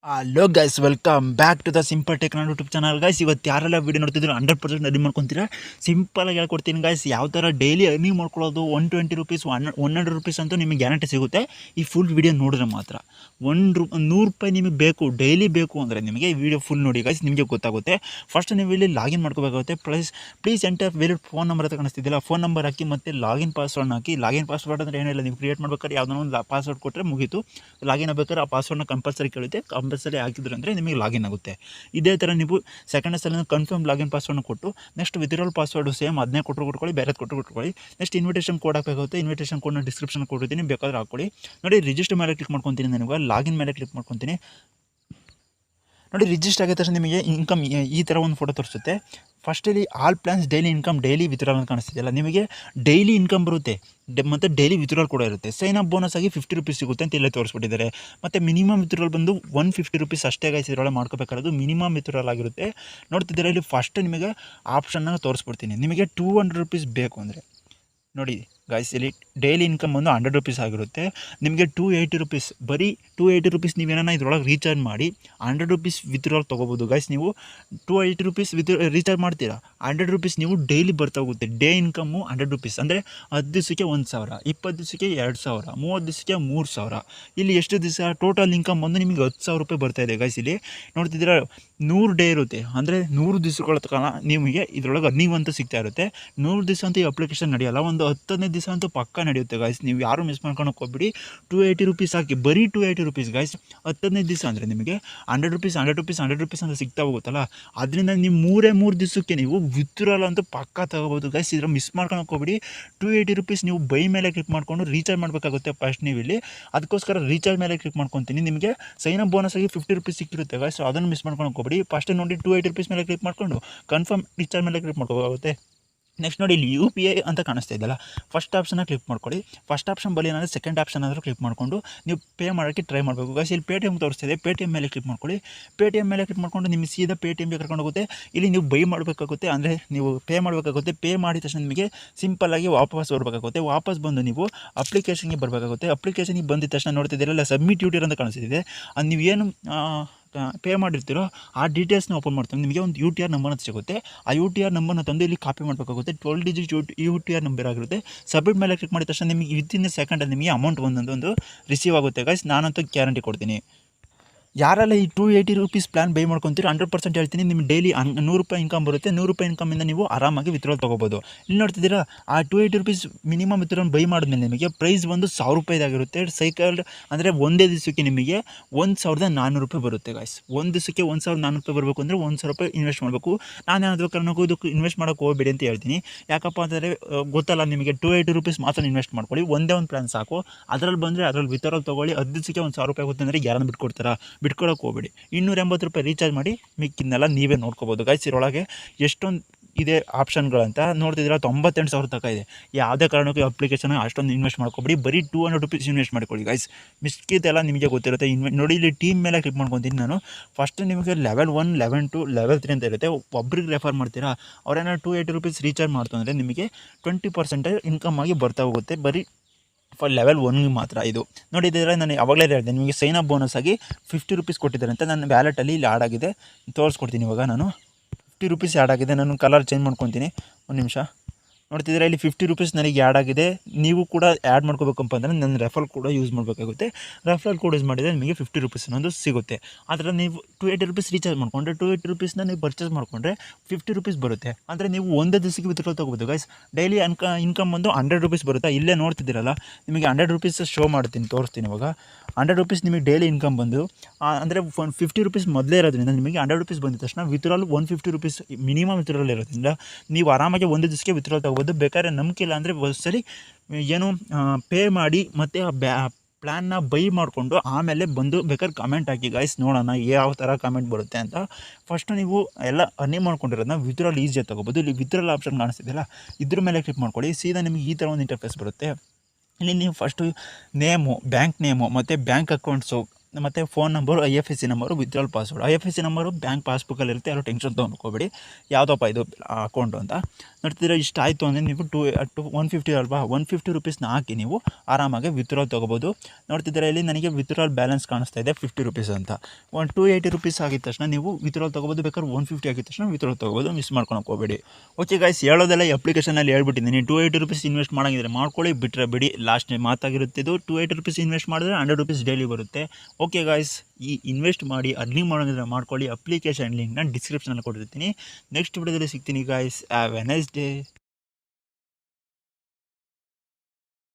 Hello guys, welcome back to the simple tech YouTube channel. Guys, ಇವತ್ತು ಯಾರೆಲ್ಲ video ನೋಡ್ತಿದ್ರು 100% ready ಮಾಡ್ಕೊತೀರಾ. ಸಿಂಪಲಾಗಿ ಹೇಳ್ಕೊಡ್ತೀನಿ guys, ಯಾವ ಥರ ಡೈಲಿ ಅರ್ನಿಂಗ್ ಮಾಡ್ಕೊಳ್ಳೋದು. 120 ರೂಪೀಸ್, 100 ರೂಪೀಸ್ ಅಂತೂ ನಿಮಗೆ ಗ್ಯಾರಂಟಿ ಸಿಗುತ್ತೆ ಈ ಫುಲ್ ವೀಡಿಯೋ ನೋಡಿದ್ರೆ ಮಾತ್ರ. 100 ರೂಪಾಯಿ ನಿಮಗೆ ಬೇಕು, ಡೈಲಿ ಬೇಕು ಅಂದರೆ ನಿಮಗೆ ಈ ವಿಡಿಯೋ ಫುಲ್ ನೋಡಿ ಗೈಸ್, ನಿಮಗೆ ಗೊತ್ತಾಗುತ್ತೆ. ಫಸ್ಟ್ ನೀವು ಇಲ್ಲಿ ಲಾಗಿನ್ ಮಾಡ್ಕೋಬೇಕಾಗುತ್ತೆ. Please enter varied phone number ಅಂತ ಕಾಣಿಸ್ತಿದ್ದಿಲ್ಲ, ಫೋನ್ ನಂಬರ್ ಹಾಕಿ ಮತ್ತು ಲಾಗಿನ್ ಪಾಸ್ವರ್ಡ್ನ ಹಾಕಿ. ಲಾಗಿನ್ ಪಾಸ್ವರ್ಡ್ ಅಂದರೆ ಏನಿಲ್ಲ, ನೀವು ಕ್ರಿಯೇಟ್ ಮಾಡ್ಬೇಕಾದ್ರೆ ಯಾವುದೋ ಒಂದು ಪಾಸ್ವರ್ಡ್ ಕೊಟ್ಟರೆ ಮುಗೀತು. ಲಾಗಿನ್ ಆಗಬೇಕಾದ್ರೆ ಆ ಪಾಸ್ವರ್ಡ್ನ ಕಂಪಲ್ಸರಿ ಕೇಳುತ್ತೆ. ಕಂಪಲ್ಸರಿ ಹಾಕಿದ್ರು ಅಂದರೆ ನಿಮಗೆ ಲಾಗಿನ್ ಆಗುತ್ತೆ. ಇದೇ ಥರ ನೀವು ಸೆಕೆಂಡ್ ಸಲ ಕನ್ಫರ್ಮ್ ಲಾಗಿನ್ ಪಾಸ್ವರ್ಡ್ನ ಕೊಟ್ಟು ನೆಕ್ಸ್ಟ್ ವಿತ್ಡ್ರಾಲ್ ಪಾಸ್ವರ್ಡು ಸೇಮ್ ಅದನ್ನೇ ಕೊಟ್ಕೊಳ್ಳಿ, ಬೇರೆ ಕೊಟ್ಕೊಳ್ಳಿ. ನೆಕ್ಸ್ಟ್ ಇನ್ವಿಟೇಷನ್ ಕೋಡ್ ಹಾಕಬೇಕಾಗುತ್ತೆ. ಇನ್ವಿಟೇಷನ್ ಕೋಡ್ನ ಡಿಸ್ಕ್ರಿಪ್ಷನ್ ಕೊಟ್ಟಿದ್ದೀನಿ, ಬೇಕಾದ್ರೆ ಹಾಕ್ಕೊಳ್ಳಿ. ನೋಡಿ, ರಿಜಿಸ್ಟರ್ ಮೇಲೆ ಕ್ಲಿಕ್ ಮಾಡ್ಕೊತೀನಿ. ನನಗೆ ಲಾಗಿನ್ ಮೇಲೆ ಕ್ಲಿಕ್ ಮಾಡ್ಕೊತೀನಿ. ನೋಡಿ, ರಿಜಿಸ್ಟರ್ ಆಗಿದ ತಕ್ಷಣ ನಿಮಗೆ ಇನ್ಕಮ್ ಈ ಥರ ಒಂದು ಫೋಟೋ ತೋರಿಸುತ್ತೆ. ಫಸ್ಟಲ್ಲಿ all plans daily income, daily withdrawal ಅಂತ ಕಾಣಿಸ್ತಿದೆಯಲ್ಲ, ನಿಮಗೆ ಡೈಲಿ ಇನ್ಕಮ್ ಬರುತ್ತೆ ಮತ್ತು ಡೈಲಿ ವಿತ್ಡ್ರಾಲ್ ಕೂಡ ಇರುತ್ತೆ. ಸೈನ್ ಅಪ್ ಬೋನಸ್ ಆಗಿ 50 ರೂಪೀಸ್ ಸಿಗುತ್ತೆ ಅಂತ ಇಲ್ಲೇ ತೋರಿಸ್ಬಿಟ್ಟಿದ್ದಾರೆ. ಮತ್ತು ಮಿನಿಮಮ್ ವಿತ್ಡ್ರಾಲ್ ಬಂದು 150 ರೂಪೀಸ್ ಅಷ್ಟೇ ಗೈಸ್. ಇದರೊಳಗೆ ಮಾಡ್ಕೋಬೇಕಾಗಿರೋದು ಮಿನಿಮಮ್ ವಿತ್ಡ್ರಾಲ್ ಆಗಿರುತ್ತೆ. ನೋಡ್ತಿದ್ದೀರಾ, ಇಲ್ಲಿ ಫಸ್ಟ್ ನಿಮಗೆ ಆಪ್ಷನ್ನ ತೋರಿಸ್ಬಿಡ್ತೀನಿ. ನಿಮಗೆ 200 ರೂಪೀಸ್ ಬೇಕು ಅಂದರೆ ನೋಡಿ ಗೈಸ್, ಇಲ್ಲಿ ಡೈಲಿ ಇನ್ಕಮ್ ಒಂದು 100 ರೂಪೀಸ್ ಆಗಿರುತ್ತೆ. ನಿಮಗೆ 280 ರೂಪೀಸ್, ಬರೀ 280 ರೂಪೀಸ್ ನೀವೇನ ಇದ್ರೊಳಗೆ ರೀಚಾರ್ಜ್ ಮಾಡಿ 100 ರೂಪೀಸ್ ವಿತ್ಡ್ರಾಲ್ ತೊಗೋಬೋದು ಗೈಸ್. ನೀವು 280 ರೂಪೀಸ್ ರೀಚಾರ್ಜ್ ಮಾಡ್ತೀರಾ, 100 ರೂಪೀಸ್ ನೀವು ಡೈಲಿ ಬರ್ತಾ ಹೋಗುತ್ತೆ. ಡೇ ಇನ್ಕಮ್ಮು 100 ರೂಪೀಸ್ ಅಂದರೆ 10 ದಿವಸಕ್ಕೆ 1000, 20 ದಿವಸಕ್ಕೆ 2000, 30 ದಿವಸಕ್ಕೆ 3000. ಇಲ್ಲಿ ಎಷ್ಟು ದಿವಸ ಟೋಟಲ್ ಇನ್ಕಮ್ ಬಂದು ನಿಮಗೆ 10,000 ರೂಪಾಯಿ ಬರ್ತಾ ಇದೆ ಗೈಸ್. ಇಲ್ಲಿ ನೋಡ್ತಿದ್ದೀರಾ, 100 ಡೇ ಇರುತ್ತೆ ಅಂದರೆ 100 ದಿವಸಗಳ ತನಕ ನಿಮಗೆ ಇದರೊಳಗೆ ಅರ್ನಿಂಗ್ ಅಂತ ಸಿಗ್ತಾ ಇರುತ್ತೆ. 100 ದಿವಸ ಅಂತ ಈ ಅಪ್ಲಿಕೇಶನ್ ನಡೆಯಲ್ಲ, ಒಂದು 10-15 ದಿವಸ ಅಂತೂ ಪಕ್ಕ ನಡೆಯುತ್ತೆ ಗೈಸ್. ನೀವು ಯಾರು ಮಿಸ್ ಮಾಡ್ಕೊಳಕ್ಕೆ ಹೋಗ್ಬಿಡಿ. 280 ರೂಪೀಸ್ ಹಾಕಿ, ಬರೀ 280 ರೂಪೀಸ್ ಗೈಸ್. 10-15 ದಿವಸ ಅಂದರೆ ನಿಮಗೆ 100 ರೂಪೀಸ್ ಅಂತ ಸಿಗ್ತಾ ಹೋಗುತ್ತಲ್ಲ. ಅದರಿಂದ ನೀವು 3 ದಿವಸಕ್ಕೆ ನೀವು ವಿತ್ಡ್ರಾಲ್ ಅಂತೂ ಪಕ್ಕ ತಗೋಬೋದು ಗೈಸ್. ಇದರ ಮಿಸ್ ಮಾಡ್ಕೊಳಕ್ಕೆ ಹೋಗ್ಬಿಡಿ. 280 ರೂಪೀಸ್ ನೀವು ಬೈ ಮೇಲೆ ಕ್ಲಿಕ್ ಮಾಡಿಕೊಂಡು ರೀಚಾರ್ಜ್ ಮಾಡಬೇಕಾಗುತ್ತೆ ಫಸ್ಟ್ ನೀವು ಇಲ್ಲಿ. ಅದಕ್ಕೋಸ್ಕರ ರೀಚಾರ್ಜ್ ಮೇಲೆ ಕ್ಲಿಕ್ ಮಾಡ್ಕೊತೀನಿ. ನಿಮಗೆ ಸೈನ್ ಅಪ್ ಬೋನಸ್ ಆಗಿ 50 ರೂಪೀಸ್ ಸಿಕ್ಕಿರುತ್ತೆ ಗೈಸ್. ಅದನ್ನು ಮಿಸ್ ಮಾಡ್ಕೊಳಕ್ಕೆ ಹೋಗ್ಬಿಡಿ. ಫಸ್ಟ್ ನೋಡಿ, 280 ರೂಪೀಸ್ ಮೇಲೆ ಕ್ಲಿಕ್ ಮಾಡಿಕೊಂಡು ಕನ್ಫರ್ಮ್ ರೀಚಾರ್ಜ್ ಮೇಲೆ ಕ್ಲಿಕ್ ಮಾಡ್ಕೋಬೇಕಾಗುತ್ತೆ. ನೆಕ್ಸ್ಟ್ ನೋಡಿ, ಇಲ್ಲಿ UPI ಅಂತ ಕಾಣಿಸ್ತಾ ಇದೆಯಲ್ಲ, ಫಸ್ಟ್ ಆಪ್ಷನ್ನ ಕ್ಲಿಕ್ ಮಾಡ್ಕೊಳ್ಳಿ. ಫಸ್ಟ್ ಆಪ್ಷನ್ ಬಳಿ ಏನಾದರೂ ಸೆಕೆಂಡ್ ಆಪ್ಷನ್ ಆದರೂ ಕ್ಲಿಕ್ ಮಾಡಿಕೊಂಡು ನೀವು ಪೇ ಮಾಡೋಕ್ಕೆ ಟ್ರೈ ಮಾಡಬೇಕು ಗೈಸ್. ಇಲ್ಲಿ ಪೇಟಿಎಮ್ ತೋರಿಸ್ತಿದೆ, ಪೇಟಿಎಮ್ ಮೇಲೆ ಕ್ಲಿಕ್ ಮಾಡ್ಕೊಳ್ಳಿ. ಪೇಟಿಎಮ್ ಮೇಲೆ ಕ್ಲಿಕ್ ಮಾಡಿಕೊಂಡು ನಿಮಗೆ ಸೀದಾ ಪೇಟಿಎಮ್ಗೆ ಕರ್ಕೊಂಡು ಹೋಗುತ್ತೆ. ಇಲ್ಲಿ ನೀವು ಬೈ ಮಾಡಬೇಕಾಗುತ್ತೆ, ಅಂದರೆ ನೀವು ಪೇ ಮಾಡಬೇಕಾಗುತ್ತೆ. ಪೇ ಮಾಡಿದ ತಕ್ಷಣ ನಿಮಗೆ ಸಿಂಪಲ್ಲಾಗಿ ವಾಪಸ್ ಬರಬೇಕಾಗುತ್ತೆ. ವಾಪಸ್ ಬಂದು ನೀವು ಅಪ್ಲಿಕೇಶನ್ಗೆ ಬರಬೇಕಾಗುತ್ತೆ. ಅಪ್ಲಿಕೇಶನ್ಗೆ ಬಂದಿದ ತಕ್ಷಣ ನೋಡ್ತಿದ್ದೀರಲ್ಲ, ಸಬ್ಮಿಟ್ ಯೂಟಿರ್ ಅಂತ ಕಾಣಿಸ್ತಿದೆ. ಅದು ನೀವೇನು ಪೇ ಮಾಡಿರ್ತೀರೋ ಆ ಡೀಟೇಲ್ಸ್ನ ಓಪನ್ ಮಾಡ್ತೀನಿ. ನಿಮಗೆ ಒಂದು UTR ನಂಬರ್ ಅಂತ ಸಿಗುತ್ತೆ. ಆ UTR ನಂಬರ್ನ ತಂದು ಇಲ್ಲಿ ಕಾಪಿ ಮಾಡಬೇಕಾಗುತ್ತೆ. 12 ಡಿಜಿಟ್ UTR ನಂಬರ್ ಆಗಿರುತ್ತೆ. ಸಬ್ಮಿಟ್ ಮೇಲೆ ಕ್ಲಿಕ್ ಮಾಡಿದ ತಕ್ಷಣ ನಿಮಗೆ ವಿತಿನ್ ಸೆಕೆಂಡಲ್ಲಿ ನಿಮಗೆ ಅಮೌಂಟ್ ಒಂದು ರಿಸೀವ್ ಆಗುತ್ತೆ ಗೈಸ್. ನಾನಂತೂ ಗ್ಯಾರಂಟಿ ಕೊಡ್ತೀನಿ. ಯಾರೆಲ್ಲ ಈ 280 ರೂಪೀಸ್ ಪ್ಲಾನ್ ಬೈ ಮಾಡ್ಕೊತೀರೋ 100% ಹೇಳ್ತೀನಿ, ನಿಮಗೆ ಡೈಲಿ 100 ರೂಪಾಯಿ ಇನ್ಕಮ್ ಬರುತ್ತೆ. 100 ರೂಪಾಯಿ ಇನ್ಕಮಿಂದ ನೀವು ಆರಾಮಾಗಿ ವಿತ್ಡ್ರಾಲ್ ತೊಗೋಬೋದು. ಇಲ್ಲಿ ನೋಡ್ತಿದ್ದೀರಾ, ಆ 280 ರೂಪೀಸ್ ಮಿನಿಮಮ್ ವಿತ್ಡ್ರಾಲ್ ಬೈ ಮಾಡಿದ್ಮೇಲೆ ನಿಮಗೆ ಪ್ರೈಸ್ ಒಂದು 1000 ರೂಪಾಯಿದಾಗಿರುತ್ತೆ. ಸೈಕಲ್ ಅಂದರೆ ಒಂದೇ ದಿವಸಕ್ಕೆ ನಿಮಗೆ 1400 ರೂಪಾಯಿ ಬರುತ್ತೆ ಗಾಯ್ಸ್. ಒಂದು ದಿವಸಕ್ಕೆ 1400 ರೂಪಾಯಿ ಬರಬೇಕು ಅಂದರೆ 1000 ರೂಪಾಯಿ ಇನ್ವೆಸ್ಟ್ ಮಾಡಬೇಕು. ನಾನೇನಾದರೂ ಕಾರಣಕ್ಕೂ ಇದಕ್ಕೆ ಇನ್ವೆಸ್ಟ್ ಮಾಡೋಕ್ಕೆ ಹೋಗಬೇಡಿ ಅಂತ ಹೇಳ್ತೀನಿ. ಯಾಕಪ್ಪ ಅಂತಂದರೆ ಗೊತ್ತಲ್ಲ ನಿಮಗೆ, 280 ರೂಪೀಸ್ ಮಾತ್ರ ಇನ್ವೆಸ್ಟ್ ಮಾಡ್ಕೊಳ್ಳಿ. ಒಂದೇ ಒಂದು ಪ್ಲಾನ್ ಸಾಕು. ಅದರಲ್ಲಿ ಬಂದರೆ ಅದರಲ್ಲಿ ವಿತ್ಡ್ರಾಲ್ ತೊಗೊಳ್ಳಿ. 10 ದಿವಸಕ್ಕೆ 1000 ರೂಪಾಯಿ ಆಗುತ್ತೆ ಅಂದರೆ ಯಾರನ್ನು ಬಿಟ್ಕೊಡೋಕೆ ಹೋಗಬೇಡಿ. 280 ರೂಪಾಯಿ ರೀಚಾರ್ಜ್ ಮಾಡಿ ಮಿಕ್ಕಿದ್ನೆಲ್ಲ ನೀವೇ ನೋಡ್ಕೋಬೋದು ಗೈಸ್. ಇದರೊಳಗೆ ಎಷ್ಟೊಂದು ಇದೆ ಆಪ್ಷನ್ಗಳಂತ ನೋಡ್ತಿದ್ದೀರಾ, 98,000 ತನಕ ಇದೆ. ಯಾವುದೇ ಕಾರಣಕ್ಕೂ ಅಪ್ಲಿಕೇಶನ್ ಅಷ್ಟೊಂದು ಇನ್ವೆಸ್ಟ್ ಮಾಡ್ಕೊಬೇಡಿ. ಬರೀ 200 ರೂಪೀಸ್ ಇನ್ವೆಸ್ಟ್ ಮಾಡ್ಕೊಳ್ಳಿ ಗೈಸ್. ಮಿಕ್ಕಿದ್ದೆಲ್ಲ ನಿಮಗೆ ಗೊತ್ತಿರುತ್ತೆ. ನೋಡಿ, ಇಲ್ಲಿ ಟೀಮ್ ಮೇಲೆ ಕ್ಲಿಕ್ ಮಾಡ್ಕೊತೀನಿ ನಾನು. ಫಸ್ಟ್ ನಿಮಗೆ ಲೆವೆಲ್ 1, ಲೆವೆಲ್ 2, ಲೆವೆಲ್ 3 ಅಂತ ಇರುತ್ತೆ. ಒಬ್ರಿಗೆ ರೆಫರ್ ಮಾಡ್ತೀರಾ, ಅವ್ರೇನಾದ್ರು 280 ರೂಪೀಸ್ ರೀಚಾರ್ಜ್ ಮಾಡ್ತಂದರೆ ನಿಮಗೆ 20% ಇನ್ಕಮ್ ಆಗಿ ಬರ್ತಾ ಹೋಗುತ್ತೆ. ಬರೀ ಫಾರ್ ಲೆವೆಲ್ 1 ಮಾತ್ರ ಇದು. ನೋಡಿದರೆ ನಾನು ಅವಾಗಲೇ ಹೇಳಿದೆ ನಿಮಗೆ ಸೈನ್ ಅಪ್ ಬೋನಸ್ ಆಗಿ 50 ರೂಪೀಸ್ ಕೊಟ್ಟಿದ್ದಾರೆ ಅಂತ. ನನ್ನ ವ್ಯಾಲೆಟಲ್ಲಿ ಇಲ್ಲಿ ಆ್ಯಡ್ ಆಗಿದೆ, ತೋರಿಸ್ಕೊಡ್ತೀನಿ. ಇವಾಗ ನಾನು 50 ರೂಪೀಸ್ ಆ್ಯಡ್ ಆಗಿದೆ. ನಾನು ಕಲರ್ ಚೇಂಜ್ ಮಾಡ್ಕೊತೀನಿ, ಒಂದು ನಿಮಿಷ. ನೋಡ್ತಿದ್ದೀರಾ, ಇಲ್ಲಿ 50 ರೂಪೀಸ್ ನನಗೆ ಆ್ಯಡ್ ಆಗಿದೆ. ನೀವು ಕೂಡ ಆ್ಯಡ್ ಮಾಡ್ಕೋಬೇಕಪ್ಪ ಅಂದರೆ ನನ್ನ ರೆಫರಲ್ ಕೂಡ ಯೂಸ್ ಮಾಡಬೇಕಾಗುತ್ತೆ. ರೆಫರಲ್ ಕೋಡ್ ಯೂಸ್ ಮಾಡಿದರೆ ನಿಮಗೆ 50 ರೂಪೀಸ್ ಅನ್ನೋದು ಸಿಗುತ್ತೆ. ಆದರೆ ನೀವು 280 ರೂಪೀಸ್ ರೀಚಾರ್ಜ್ ಮಾಡಿಕೊಂಡ್ರೆ 280 ರೂಪೀಸ್ನ ನೀವು ಪರ್ಚೇಸ್ ಮಾಡಿಕೊಂಡ್ರೆ 50 ರೂಪೀಸ್ ಬರುತ್ತೆ. ಅಂದರೆ ನೀವು ಒಂದೇ ದಿವಸಕ್ಕೆ ವಿತ್ಡ್ರಾಲ್ ತೊಗೋಬೋದು ಗೈಸ್. ಡೈಲಿ ಇನ್ಕಮ್ ಒಂದು 100 ರೂಪೀಸ್ ಬರುತ್ತೆ. ಇಲ್ಲೇ ನೋಡ್ತಿದ್ದೀರಲ್ಲ, ನಿಮಗೆ 100 ರೂಪೀಸ್ ಶೋ ಮಾಡ್ತೀನಿ, ತೋರಿಸ್ತೀನಿ ಇವಾಗ. 100 ರೂಪೀಸ್ ನಿಮಗೆ ಡೈಲಿ ಇನ್ಕಮ್ ಬಂದು ಅಂದರೆ 50 ರೂಪೀಸ್ ಮೊದಲೇ ಇರೋದ್ರಿಂದ ನಿಮಗೆ 100 ರೂಪೀಸ್ ಬಂದಿದ ತಕ್ಷಣ ವಿತ್ಡ್ರಾಲ್ 150 ರೂಪೀಸ್ ಮಿನಿಮಮ್ ವಿತ್ಡ್ರಾಲ್ ಇರೋದ್ರಿಂದ ನೀವು ಆರಾಮಾಗಿ ಒಂದು ದಿವಸಕ್ಕೆ ವಿತ್ಡ್ರಾಲ್ ತೊಗೋಬೋದು. ಬೇಕಾದ್ರೆ ನಂಬಿಕೆ ಇಲ್ಲ ಅಂದರೆ ಒಂದ್ಸಲಿ ಏನು ಪೇ ಮಾಡಿ ಮತ್ತು ಪ್ಲ್ಯಾನ್ನ ಬೈ ಮಾಡಿಕೊಂಡು ಆಮೇಲೆ ಬಂದು ಬೇಕಾದ್ರೆ ಕಮೆಂಟ್ ಹಾಕಿ ಗೈಸ್, ನೋಡೋಣ ಯಾವ ಥರ ಕಮೆಂಟ್ ಬರುತ್ತೆ ಅಂತ. ಫಸ್ಟು ನೀವು ಎಲ್ಲ ಅರ್ನಿಂಗ್ ಮಾಡ್ಕೊಂಡಿರೋದನ್ನ ವಿತ್ಡ್ರಾಲ್ ಈಸಿಯಾಗಿ ತೊಗೋಬೋದು. ಇಲ್ಲಿ ವಿತ್ಡ್ರಾಲ್ ಆಪ್ಷನ್ ಕಾಣಿಸ್ತಿದೆಯಲ್ಲ, ಇದ್ರ ಮೇಲೆ ಕ್ಲಿಕ್ ಮಾಡ್ಕೊಳ್ಳಿ. ಸೀದಾ ನಿಮಗೆ ಈ ಥರ ಒಂದು ಇಂಟರ್ಫೇಸ್ ಬರುತ್ತೆ. ಇಲ್ಲಿ ನೀವು ಫಸ್ಟು ನೇಮು, ಬ್ಯಾಂಕ್ ನೇಮು ಮತ್ತು ಬ್ಯಾಂಕ್ ಅಕೌಂಟ್ಸು ಮತ್ತು phone number IFSC number withdrawal password. IFSC number bank ಪಾಸ್ಬುಕ್ಕಲ್ಲಿ ಇರುತ್ತೆ, ಯಾರು ಟೆನ್ಷನ್ ತೊಗೊಂಡ್ಕೋಬೇಡಿ ಯಾವುದಪ್ಪ ಇದು ಅಕೌಂಟು ಅಂತ. ನೋಡ್ತಿದ್ರೆ ಇಷ್ಟ ಆಯಿತು ಅಂದರೆ ನೀವು 150 ಅಲ್ವಾ, 150 ರುಪೀಸ್ನ ಹಾಕಿ ನೀವು ಆರಾಮಾಗಿ ವಿತ್ಡ್ರಾಲ್ ತೊಗೋಬೋದು. ನೋಡ್ತಿದ್ರೆ ಇಲ್ಲಿ ನನಗೆ ವಿತ್ಡ್ರಾಲ್ ಬ್ಯಾಲೆನ್ಸ್ ಕಾಣಿಸ್ತಾ ಇದೆ 50 ರುಪೀಸ್ ಅಂತ. 280 ರುಪೀಸ್ ಆಗಿದ ತಕ್ಷಣ ನೀವು ವಿತ್ಡ್ರಾಲ್ ತೊಗೋಬೋದು, ಬೇಕಾದ್ರೆ 150 ಆಗಿದ ತಕ್ಷಣ ವಿತ್ಡ್ರಾಲ್ ತೊಗೋಬೋದು, ಮಿಸ್ ಮಾಡ್ಕೊಳಕ್ಕೆ ಹೋಗಬೇಡಿ. ಓಕೆ ಗೈಸ್, ಹೇಳೋದೆಲ್ಲ ಅಪ್ಲಿಕೇಶನಲ್ಲಿ ಹೇಳ್ಬಿಟ್ಟಿದ್ದೀನಿ. 280 ರುಪೀಸ್ ಇನ್ವೆಸ್ಟ್ ಮಾಡೋಂಗಿದ್ರೆ ಮಾಡ್ಕೊಳ್ಳಿ, ಬಿಟ್ಟರೆ ಬಿಡಿ. ಲಾಸ್ಟ್ ಮಾತಾಗಿರುತ್ತೆ ಇದು. 280 ರುಪೀಸ್ ಇನ್ವೆಸ್ಟ್ ಮಾಡಿದ್ರೆ 100 ರುಪೀಸ್ ಡೈಲಿ ಬರುತ್ತೆ. ಓಕೆ ಗಾಯ್ಸ್, ಈ ಇನ್ವೆಸ್ಟ್ ಮಾಡಿ ಅರ್ನಿಂಗ್ ಮಾಡೋದಿದ್ರೆ ಮಾಡ್ಕೊಳ್ಳಿ. ಅಪ್ಲಿಕೇಶನ್ ಲಿಂಕ್ನ ಡಿಸ್ಕ್ರಿಪ್ಷನಲ್ಲಿ ಕೊಟ್ಟಿರ್ತೀನಿ. ನೆಕ್ಸ್ಟ್ ವಿಡಿಯೋದಲ್ಲಿ ಸಿಗ್ತೀನಿ guys. Have A nice day.